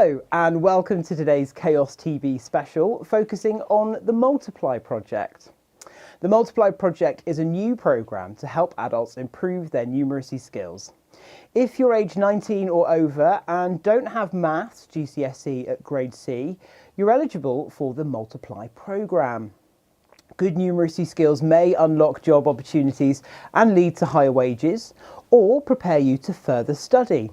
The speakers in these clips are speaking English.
Hello and welcome to today's Chaos TV special focusing on the Multiply Project. The Multiply Project is a new programme to help adults improve their numeracy skills. If you're age 19 or over and don't have Maths GCSE at grade C, you're eligible for the Multiply programme. Good numeracy skills may unlock job opportunities and lead to higher wages, or prepare you to further study.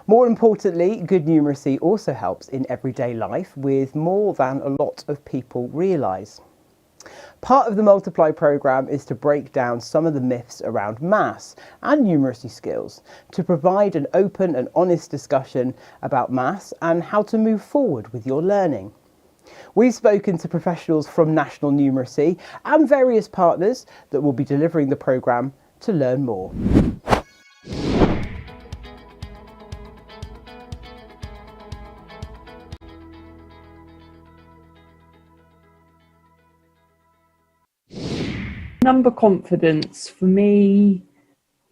More importantly, good numeracy also helps in everyday life with more than a lot of people realise. Part of the Multiply programme is to break down some of the myths around maths and numeracy skills, to provide an open and honest discussion about maths and how to move forward with your learning. We've spoken to professionals from National Numeracy and various partners that will be delivering the programme to learn more. Number confidence, for me,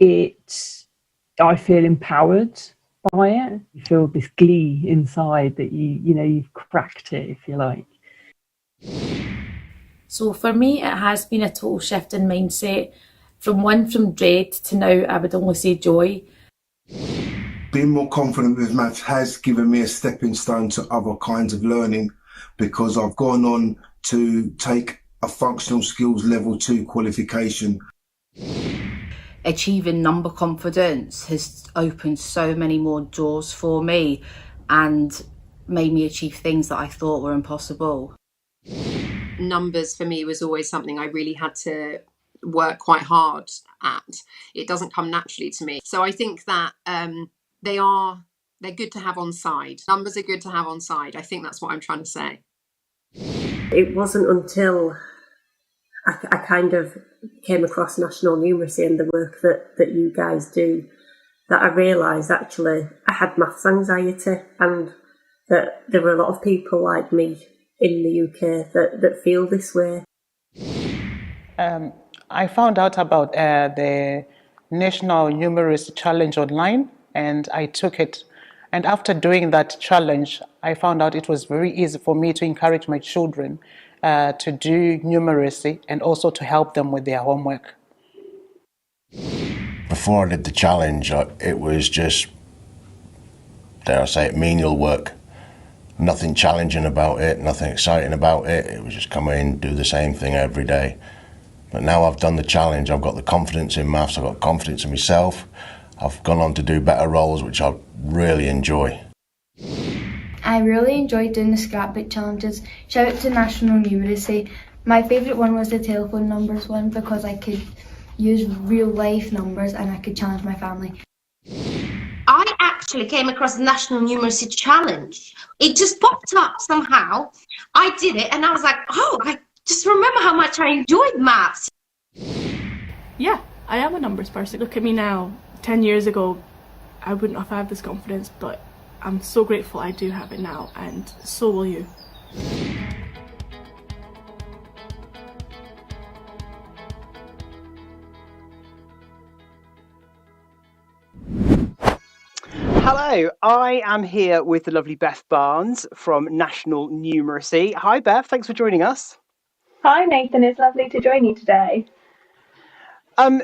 I feel empowered by it. You feel this glee inside that you've cracked it, if you like. So for me, it has been a total shift in mindset from dread to now I would only say joy. Being more confident with maths has given me a stepping stone to other kinds of learning, because I've gone on to take a functional skills level 2 qualification. Achieving number confidence has opened so many more doors for me and made me achieve things that I thought were impossible. Numbers for me was always something I really had to work quite hard at. It doesn't come naturally to me. So I think that they're good to have on side. Numbers are good to have on side. I think that's what I'm trying to say. It wasn't until I kind of came across National Numeracy and the work that you guys do that I realised actually I had maths anxiety, and that there were a lot of people like me in the UK that feel this way. I found out about the National Numeracy Challenge online, and I took it. And after doing that challenge, I found out it was very easy for me to encourage my children to do numeracy and also to help them with their homework. Before I did the challenge, it was just, dare I say it, menial work. Nothing challenging about it, nothing exciting about it. It was just come in, do the same thing every day. But now I've done the challenge, I've got the confidence in maths, I've got confidence in myself. I've gone on to do better roles, which I really enjoy. I really enjoyed doing the scrapbook challenges. Shout out to National Numeracy. My favourite one was the telephone numbers one, because I could use real life numbers and I could challenge my family. I actually came across the National Numeracy Challenge. It just popped up somehow. I did it and I was like, oh, I just remember how much I enjoyed maths. Yeah, I am a numbers person. Look at me now. 10 years ago, I wouldn't have had this confidence, but I'm so grateful I do have it now, and so will you. Hello, I am here with the lovely Beth Barnes from National Numeracy. Hi Beth, thanks for joining us. Hi Nathan, it's lovely to join you today.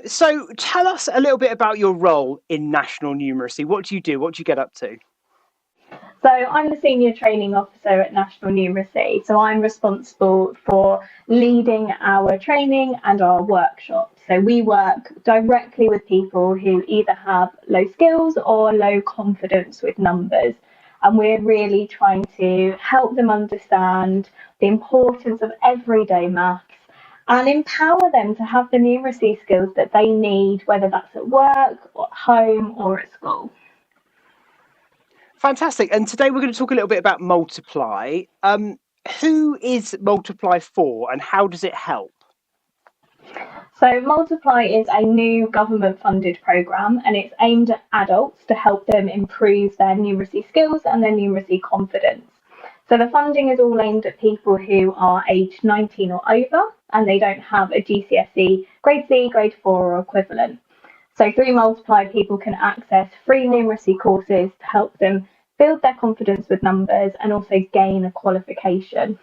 So tell us a little bit about your role in National Numeracy. What do you do? What do you get up to? So I'm the Senior Training Officer at National Numeracy. So I'm responsible for leading our training and our workshops. So we work directly with people who either have low skills or low confidence with numbers. And we're really trying to help them understand the importance of everyday maths and empower them to have the numeracy skills that they need, whether that's at work or at home or at school. Fantastic. And today we're going to talk a little bit about Multiply. Who is Multiply for and how does it help? So Multiply is a new government funded programme, and it's aimed at adults to help them improve their numeracy skills and their numeracy confidence. So the funding is all aimed at people who are aged 19 or over and they don't have a GCSE grade C, grade 4 or equivalent. So through Multiply, people can access free numeracy courses to help them build their confidence with numbers, and also gain a qualification.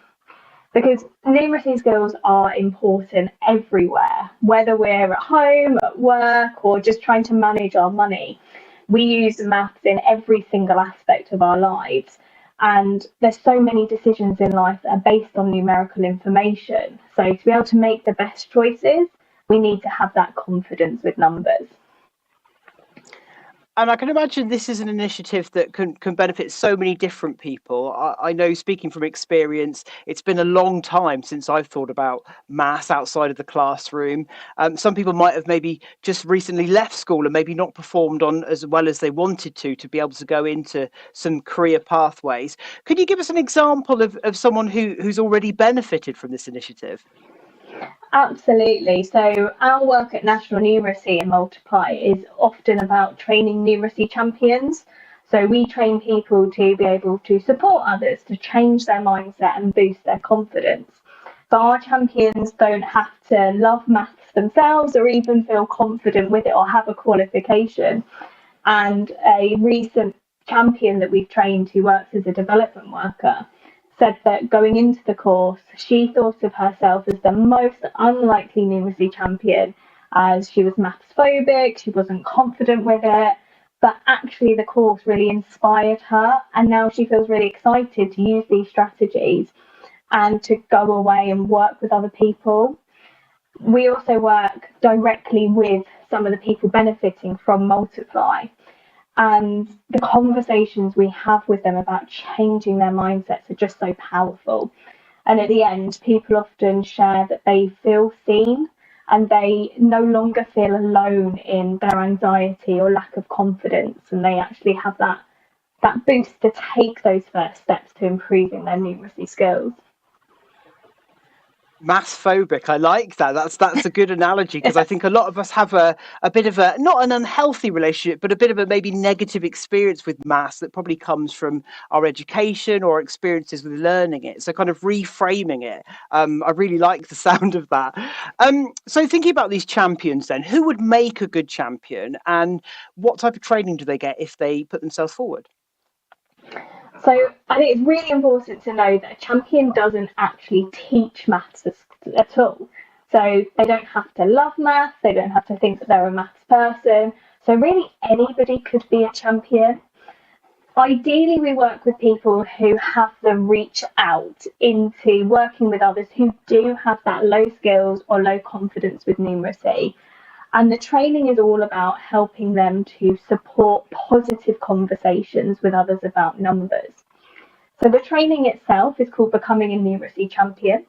Because numeracy skills are important everywhere, whether we're at home, at work, or just trying to manage our money. We use maths in every single aspect of our lives. And there's so many decisions in life that are based on numerical information. So to be able to make the best choices, we need to have that confidence with numbers. And I can imagine this is an initiative that can benefit so many different people. I know, speaking from experience, it's been a long time since I've thought about maths outside of the classroom. Some people might have maybe just recently left school and maybe not performed on as well as they wanted to be able to go into some career pathways. Could you give us an example of someone who's already benefited from this initiative? Absolutely. So our work at National Numeracy and Multiply is often about training numeracy champions. So we train people to be able to support others, to change their mindset and boost their confidence. But our champions don't have to love maths themselves or even feel confident with it or have a qualification. And a recent champion that we've trained who works as a development worker said that going into the course, she thought of herself as the most unlikely numeracy champion, as she was maths phobic, she wasn't confident with it, but actually the course really inspired her, and now she feels really excited to use these strategies and to go away and work with other people. We also work directly with some of the people benefiting from Multiply. And the conversations we have with them about changing their mindsets are just so powerful. And at the end, people often share that they feel seen and they no longer feel alone in their anxiety or lack of confidence. And they actually have that boost to take those first steps to improving their numeracy skills. Maths phobic, I like that. That's a good analogy, because I think a lot of us have a bit of a, not an unhealthy relationship, but a bit of a maybe negative experience with maths that probably comes from our education or experiences with learning it. So kind of reframing it. I really like the sound of that. So thinking about these champions then, who would make a good champion and what type of training do they get if they put themselves forward? So I think it's really important to know that a champion doesn't actually teach maths at all. So they don't have to love maths, they don't have to think that they're a maths person. So really anybody could be a champion. Ideally, we work with people who have the reach out into working with others who do have that low skills or low confidence with numeracy. And the training is all about helping them to support positive conversations with others about numbers. So the training itself is called Becoming a Numeracy Champion.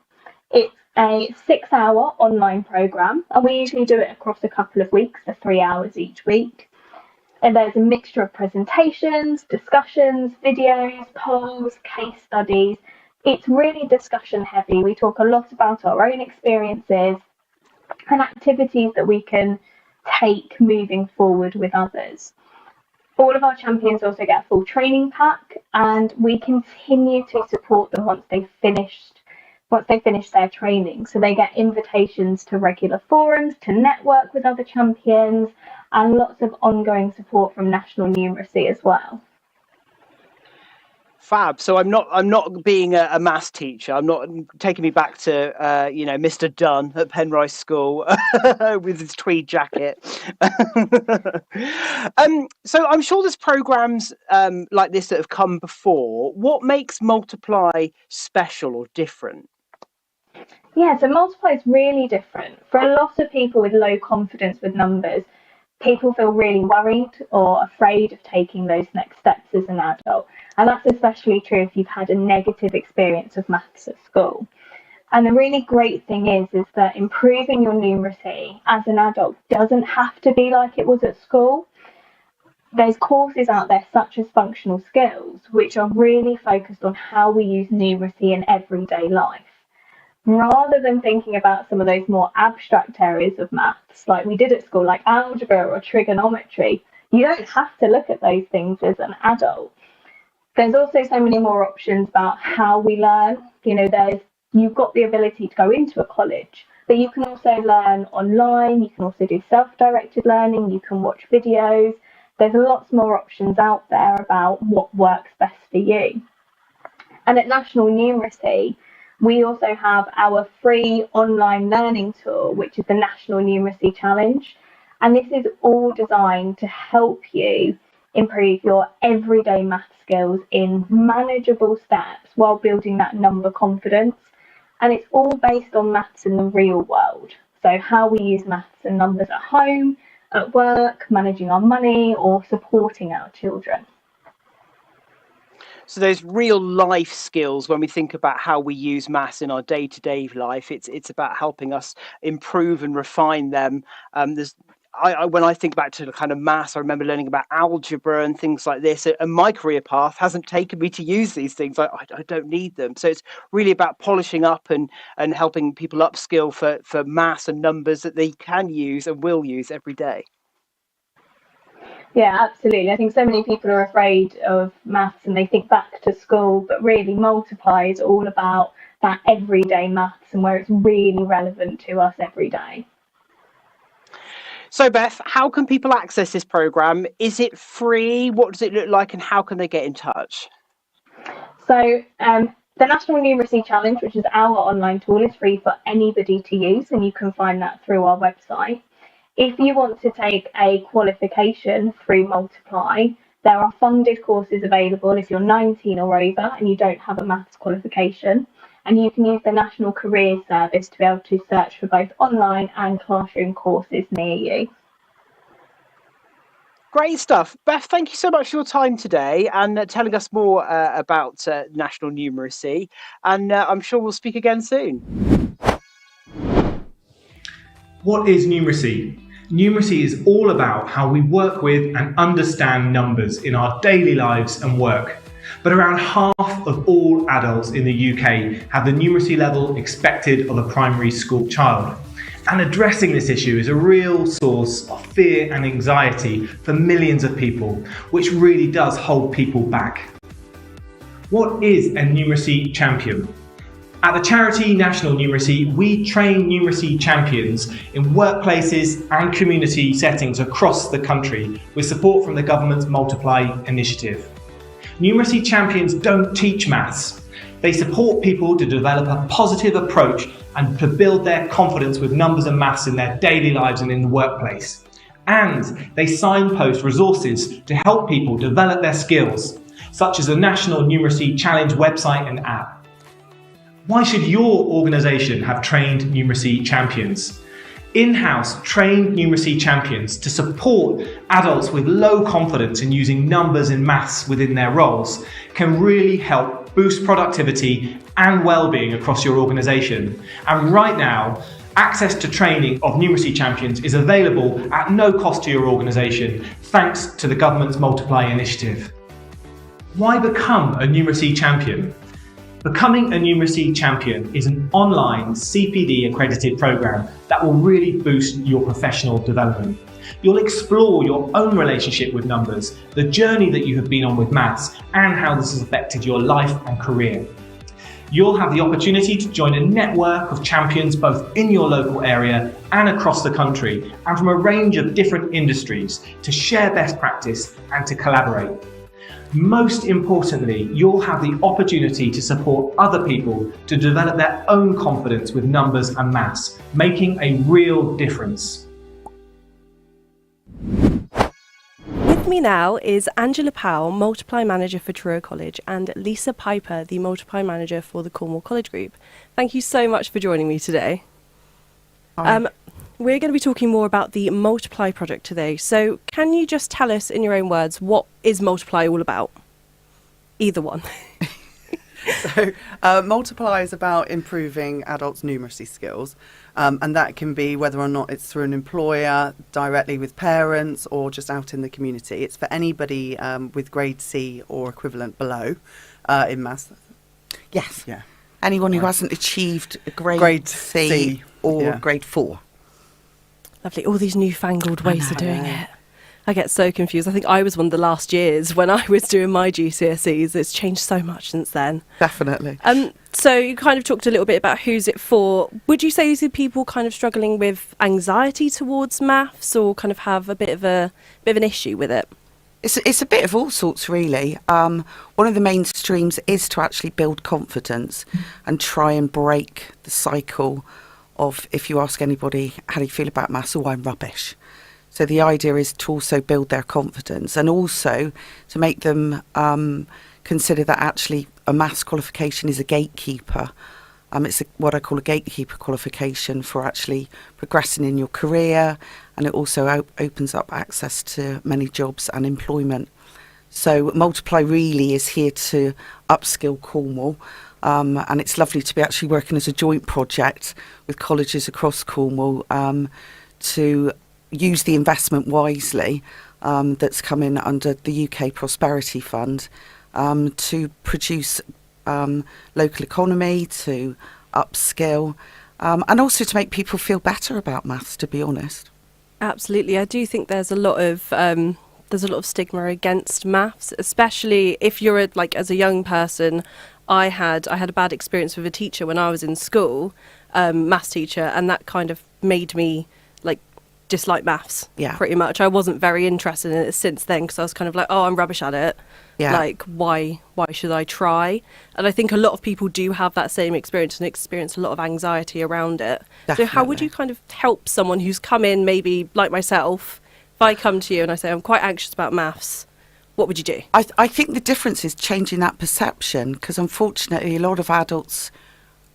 It's a 6-hour online program, and we usually do it across a couple of weeks, so 3 hours each week. And there's a mixture of presentations, discussions, videos, polls, case studies. It's really discussion heavy. We talk a lot about our own experiences and activities that we can take moving forward with others. All of our champions also get a full training pack, and we continue to support them once they've finished their training. So they get invitations to regular forums, to network with other champions, and lots of ongoing support from National Numeracy as well. Fab. So I'm not being a maths teacher. I'm not taking me back to Mr. Dunn at Penrice School with his tweed jacket. So I'm sure there's programs like this that have come before. What makes Multiply special or different? Yeah, so Multiply is really different. For a lot of people with low confidence with numbers, people feel really worried or afraid of taking those next steps as an adult. And that's especially true if you've had a negative experience of maths at school. And the really great thing is that improving your numeracy as an adult doesn't have to be like it was at school. There's courses out there such as Functional Skills, which are really focused on how we use numeracy in everyday life. Rather than thinking about some of those more abstract areas of maths, like we did at school, like algebra or trigonometry, you don't have to look at those things as an adult. There's also so many more options about how we learn. You've got the ability to go into a college, but you can also learn online, you can also do self-directed learning, you can watch videos. there's lots more options out there about what works best for you. And at National Numeracy, we also have our free online learning tool, which is the National Numeracy Challenge. And this is all designed to help you improve your everyday math skills in manageable steps while building that number confidence. And it's all based on maths in the real world. So how we use maths and numbers at home, at work, managing our money, or supporting our children. So those real life skills, when we think about how we use maths in our day-to-day life, it's about helping us improve and refine them. When I think back to the kind of maths, I remember learning about algebra and things like this. And my career path hasn't taken me to use these things. I don't need them. So it's really about polishing up and helping people upskill for maths and numbers that they can use and will use every day. Yeah, absolutely. I think so many people are afraid of maths and they think back to school, but really Multiply is all about that everyday maths and where it's really relevant to us every day. So Beth, how can people access this programme? Is it free? What does it look like and how can they get in touch? So the National Numeracy Challenge, which is our online tool, is free for anybody to use, and you can find that through our website. If you want to take a qualification through Multiply, there are funded courses available if you're 19 or over and you don't have a maths qualification. And you can use the National Careers Service to be able to search for both online and classroom courses near you. Great stuff. Beth, thank you so much for your time today and telling us more about National Numeracy. And I'm sure we'll speak again soon. What is numeracy? Numeracy is all about how we work with and understand numbers in our daily lives and work. But around half of all adults in the UK have the numeracy level expected of a primary school child. And addressing this issue is a real source of fear and anxiety for millions of people, which really does hold people back. What is a numeracy champion? At the charity National Numeracy, we train numeracy champions in workplaces and community settings across the country with support from the government's Multiply initiative. Numeracy champions don't teach maths. They support people to develop a positive approach and to build their confidence with numbers and maths in their daily lives and in the workplace. And they signpost resources to help people develop their skills, such as the National Numeracy Challenge website and app. Why should your organisation have trained numeracy champions? In-house trained numeracy champions to support adults with low confidence in using numbers and maths within their roles can really help boost productivity and well-being across your organisation. And right now, access to training of numeracy champions is available at no cost to your organisation, thanks to the government's Multiply initiative. Why become a numeracy champion? Becoming a numeracy champion is an online CPD accredited program that will really boost your professional development. You'll explore your own relationship with numbers, the journey that you have been on with maths, and how this has affected your life and career. You'll have the opportunity to join a network of champions both in your local area and across the country, and from a range of different industries to share best practice and to collaborate. Most importantly, you'll have the opportunity to support other people to develop their own confidence with numbers and maths, making a real difference. With me now is Angela Powell, Multiply Manager for Truro College, and Lisa Piper, the Multiply Manager for the Cornwall College Group. Thank you so much for joining me today. We're going to be talking more about the Multiply project today. So can you just tell us in your own words, what is Multiply all about? Either one. So Multiply is about improving adults' numeracy skills. And that can be whether or not it's through an employer, directly with parents, or just out in the community. It's for anybody with grade C or equivalent below in maths. Yes. Yeah. Anyone who hasn't achieved a grade C or grade 4. Lovely. All these newfangled ways of doing it. I get so confused. I think I was one of the last years when I was doing my GCSEs. It's changed so much since then. Definitely. So you kind of talked a little bit about who's it for. Would you say these are people kind of struggling with anxiety towards maths or kind of have a bit of an issue with it? It's a bit of all sorts, really. One of the main streams is to actually build confidence and try and break the cycle of, if you ask anybody, how do you feel about maths? Oh, I'm rubbish. So the idea is to also build their confidence and also to make them consider that actually a maths qualification is a gatekeeper. It's what I call a gatekeeper qualification for actually progressing in your career, and it also opens up access to many jobs and employment. So Multiply really is here to upskill Cornwall, and it's lovely to be actually working as a joint project with colleges across Cornwall to use the investment wisely that's come in under the UK Prosperity Fund to produce local economy, to upskill, and also to make people feel better about maths, to be honest. Absolutely. I do think there's a lot of stigma against maths, especially if you're as a young person. I had a bad experience with a teacher when I was in school, maths teacher, and that kind of made me dislike maths. Yeah. Pretty much. I wasn't very interested in it since then because I was kind of like, oh, I'm rubbish at it. Yeah. Why should I try? And I think a lot of people do have that same experience and experience a lot of anxiety around it. Definitely. So how would you kind of help someone who's come in, maybe like myself, if I come to you and I say I'm quite anxious about maths, what would you do? I think the difference is changing that perception, because unfortunately a lot of adults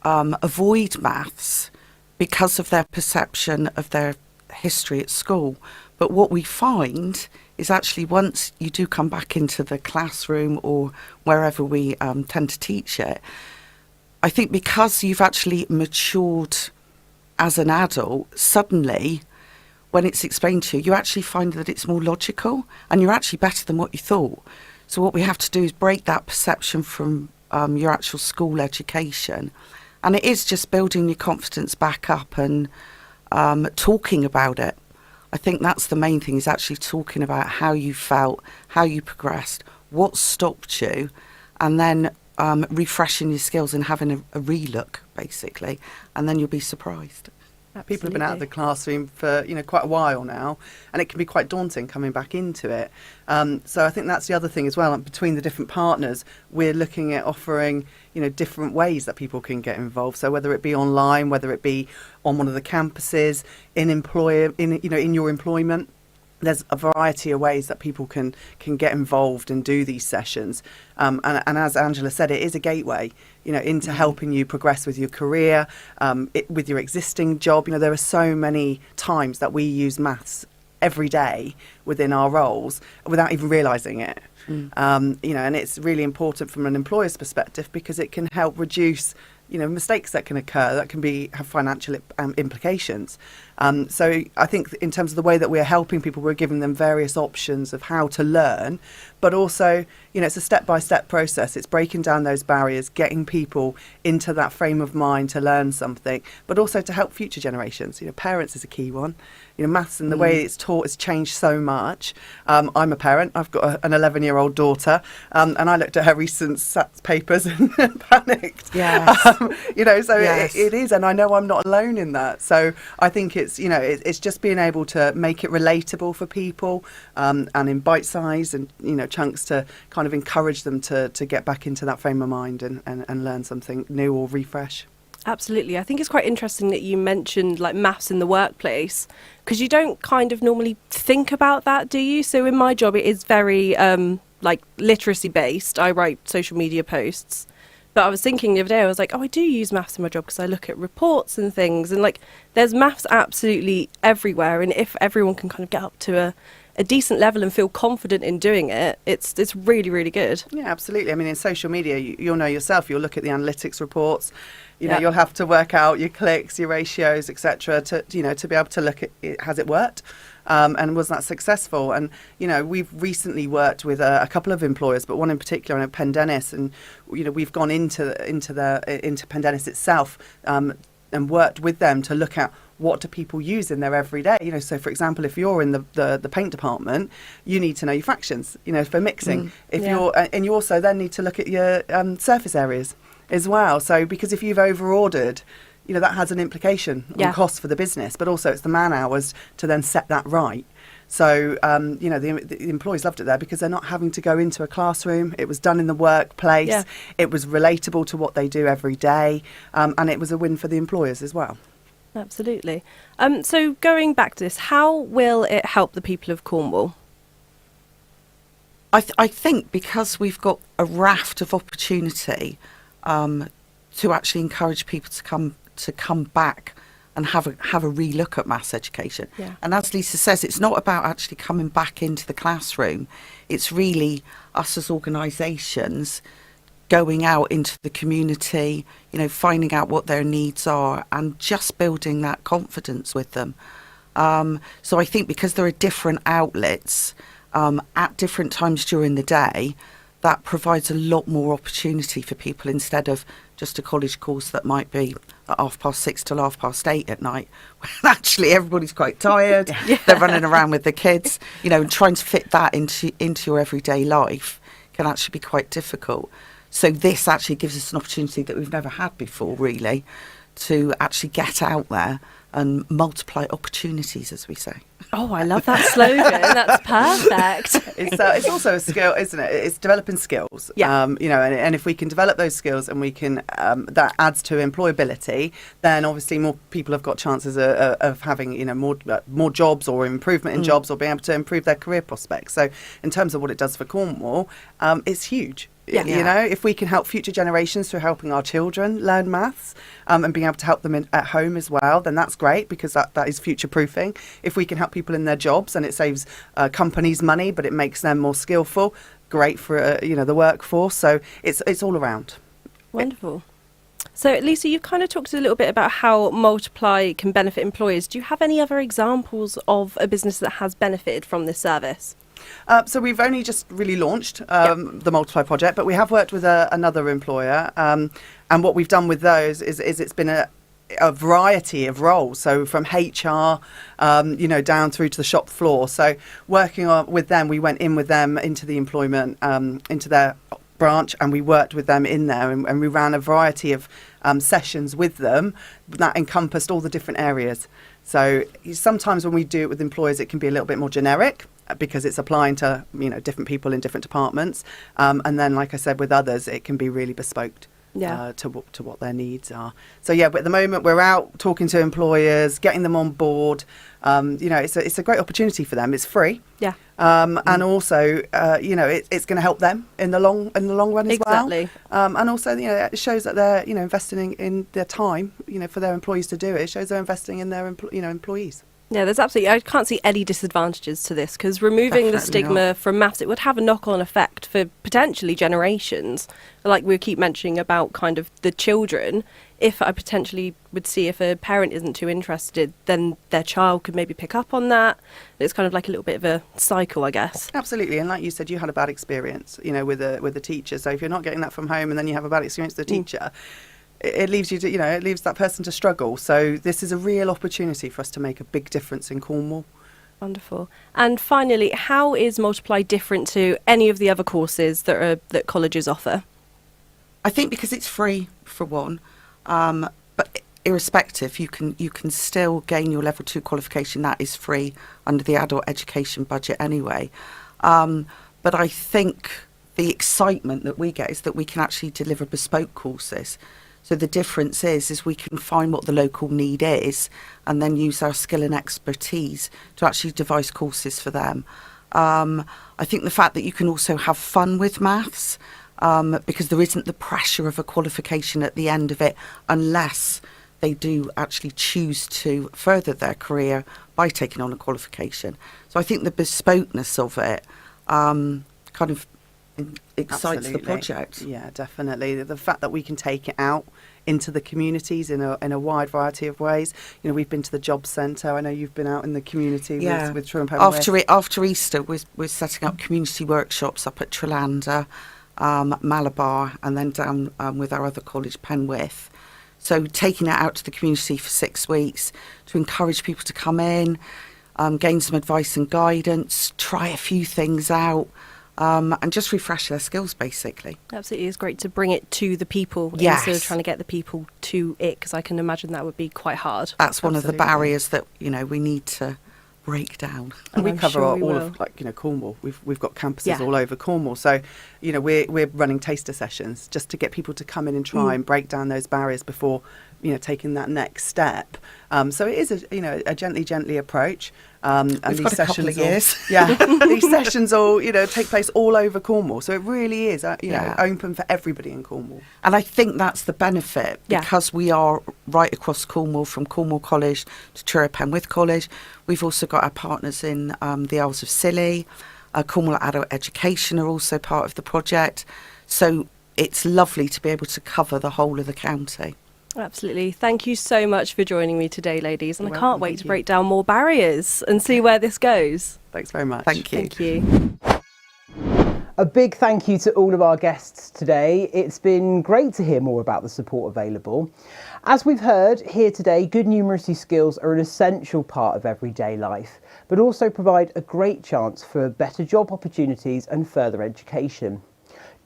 avoid maths because of their perception of their history at school. But what we find is actually once you do come back into the classroom or wherever we tend to teach it, I think because you've actually matured as an adult, suddenly when it's explained to you, you actually find that it's more logical and you're actually better than what you thought. So what we have to do is break that perception from your actual school education. And it is just building your confidence back up and talking about it. I think that's the main thing, is actually talking about how you felt, how you progressed, what stopped you, and then refreshing your skills and having a relook, basically, and then you'll be surprised. Absolutely. People have been out of the classroom for quite a while now, and it can be quite daunting coming back into it. So I think that's the other thing as well. Between the different partners, we're looking at offering different ways that people can get involved. So whether it be online, whether it be on one of the campuses, in your employment. There's a variety of ways that people can get involved and do these sessions. And as Angela said, it is a gateway, into helping you progress with your career, with your existing job. There are so many times that we use maths every day within our roles without even realising it. And it's really important from an employer's perspective because it can help reduce mistakes that can occur that can have financial implications. So I think in terms of the way that we're helping people, we're giving them various options of how to learn, but also, it's a step-by-step process. It's breaking down those barriers, getting people into that frame of mind to learn something, but also to help future generations. Parents is a key one. Maths and the way it's taught has changed so much. I'm a parent. I've got an 11-year-old daughter, and I looked at her recent SATs papers and panicked. Yes. So Yes. it is, and I know I'm not alone in that. So I think it's it's just being able to make it relatable for people, and in bite size and chunks to kind of encourage them to get back into that frame of mind and learn something new or refresh. Absolutely. I think it's quite interesting that you mentioned maths in the workplace, because you don't kind of normally think about that, do you? So in my job, it is very literacy based. I write social media posts. But I was thinking the other day, I was like, I do use maths in my job because I look at reports and things, and there's maths absolutely everywhere. And if everyone can kind of get up to a decent level and feel confident in doing it, it's really, really good. Yeah, absolutely. I mean, in social media, you'll know yourself, you'll look at the analytics reports, you'll have to work out your clicks, your ratios, etc. to be able to look at it, has it worked? And was that successful? And we've recently worked with a couple of employers, but one in particular, Pendennis, and we've gone into Pendennis itself and worked with them to look at what do people use in their everyday. So for example, if you're in the paint department, you need to know your fractions, for mixing. And you also then need to look at your surface areas as well. So because if you've over ordered, that has an implication on cost for the business, but also it's the man hours to then set that right. So, the employees loved it there because they're not having to go into a classroom. It was done in the workplace. Yeah. It was relatable to what they do every day. And it was a win for the employers as well. Absolutely. So going back to this, how will it help the people of Cornwall? I think because we've got a raft of opportunity to actually encourage people to come back and have a relook at maths education. Yeah. And as Lisa says, it's not about actually coming back into the classroom. It's really us as organisations going out into the community, finding out what their needs are and just building that confidence with them. So I think because there are different outlets at different times during the day, that provides a lot more opportunity for people instead of just a college course that might be at 6:30 till 8:30 at night. When actually everybody's quite tired, they're running around with the kids, and trying to fit that into your everyday life can actually be quite difficult. So this actually gives us an opportunity that we've never had before, really, to actually get out there and multiply opportunities, as we say. Oh, I love that slogan. That's perfect. It's also a skill, isn't it? It's developing skills. Yeah. And if we can develop those skills and we can, that adds to employability, then obviously more people have got chances of having, more jobs or improvement in jobs or being able to improve their career prospects. So in terms of what it does for Cornwall, it's huge. Yeah. If we can help future generations through helping our children learn maths and being able to help them at home as well, then that's great because that is future proofing. If we can help people in their jobs and it saves companies money, but it makes them more skillful, great for the workforce. So it's all around. Wonderful. So Lisa, you've kind of talked a little bit about how Multiply can benefit employers. Do you have any other examples of a business that has benefited from this service? So we've only just really launched the Multiply project, but we have worked with another employer. And what we've done with those is it's been a variety of roles. So from HR, down through to the shop floor. So working with them, we went in with them into the employment, into their branch, and we worked with them in there and we ran a variety of sessions with them that encompassed all the different areas. So sometimes when we do it with employers, it can be a little bit more generic, because it's applying to different people in different departments, and then like I said with others it can be really bespoke to what their needs are. So but at the moment we're out talking to employers, getting them on board. It's a great opportunity for them. It's free, and also it's going to help them in the long run as well. Exactly. And also it shows that they're investing in their time for their employees to do it. It shows they're investing in their employees. Yeah, I can't see any disadvantages to this, because removing the stigma from maths, it would have a knock-on effect for potentially generations. Like we keep mentioning about kind of the children, if I potentially would see if a parent isn't too interested, then their child could maybe pick up on that. It's kind of like a little bit of a cycle, I guess. Absolutely, and like you said, you had a bad experience, with a teacher. So if you're not getting that from home and then you have a bad experience with the teacher, it leaves it leaves that person to struggle. So this is a real opportunity for us to make a big difference in Cornwall. Wonderful. And finally, how is Multiply different to any of the other courses that colleges offer? I think because it's free, for one, but irrespective, you can still gain your level 2 qualification. That is free under the adult education budget anyway. But I think the excitement that we get is that we can actually deliver bespoke courses. So the difference is we can find what the local need is and then use our skill and expertise to actually devise courses for them. I think the fact that you can also have fun with maths, because there isn't the pressure of a qualification at the end of it, unless they do actually choose to further their career by taking on a qualification. So I think the bespokeness of it kind of excites the project. Yeah, definitely. The fact that we can take it out into the communities in a wide variety of ways. We've been to the job centre. I know you've been out in the community with True and Penworth. After Easter, we're setting up community workshops up at Trelander, Malabar, and then down with our other college, Penworth. So taking it out to the community for 6 weeks to encourage people to come in, gain some advice and guidance, try a few things out, and just refresh their skills, basically. Absolutely. It's great to bring it to the people instead of trying to get the people to it, because I can imagine that would be quite hard. That's one of the barriers that we need to breakdown. And we I'm cover sure all we will. of, like, you know, Cornwall. We've got campuses Yeah. all over Cornwall. So, you know, we're running taster sessions just to get people to come in and try and break down those barriers before, you know, taking that next step. So it is a gently approach. And We've these got a couple sessions of years. these sessions all, you know, take place all over Cornwall. So it really is, you know, open for everybody in Cornwall. And I think that's the benefit, Yeah. because we are right across Cornwall, from Cornwall College to Truro Penwith College. We've also got our partners in the Isles of Scilly. Cornwall Adult Education are also part of the project. So it's lovely to be able to cover the whole of the county. Absolutely. Thank you so much for joining me today, ladies. And You're I can't welcome, wait thank to you. break down more barriers and see where this goes. Thanks very much. Thank you. Thank you. A big thank you to all of our guests today. It's been great to hear more about the support available. As we've heard here today, good numeracy skills are an essential part of everyday life, but also provide a great chance for better job opportunities and further education.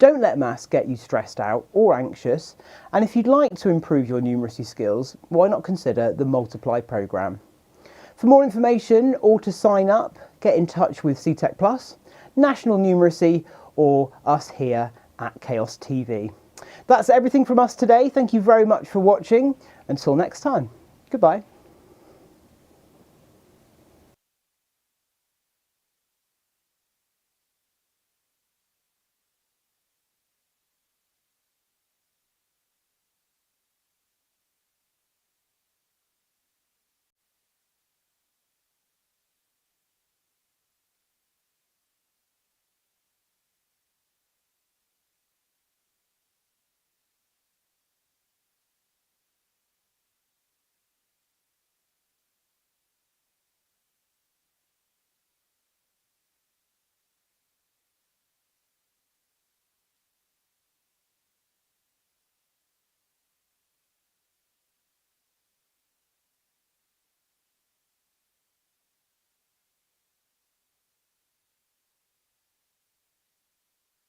Don't let maths get you stressed out or anxious, and if you'd like to improve your numeracy skills, why not consider the Multiply programme? For more information or to sign up, get in touch with CTEC Plus, National Numeracy, or us here at Chaos TV. That's everything from us today. Thank you very much for watching. Until next time, goodbye.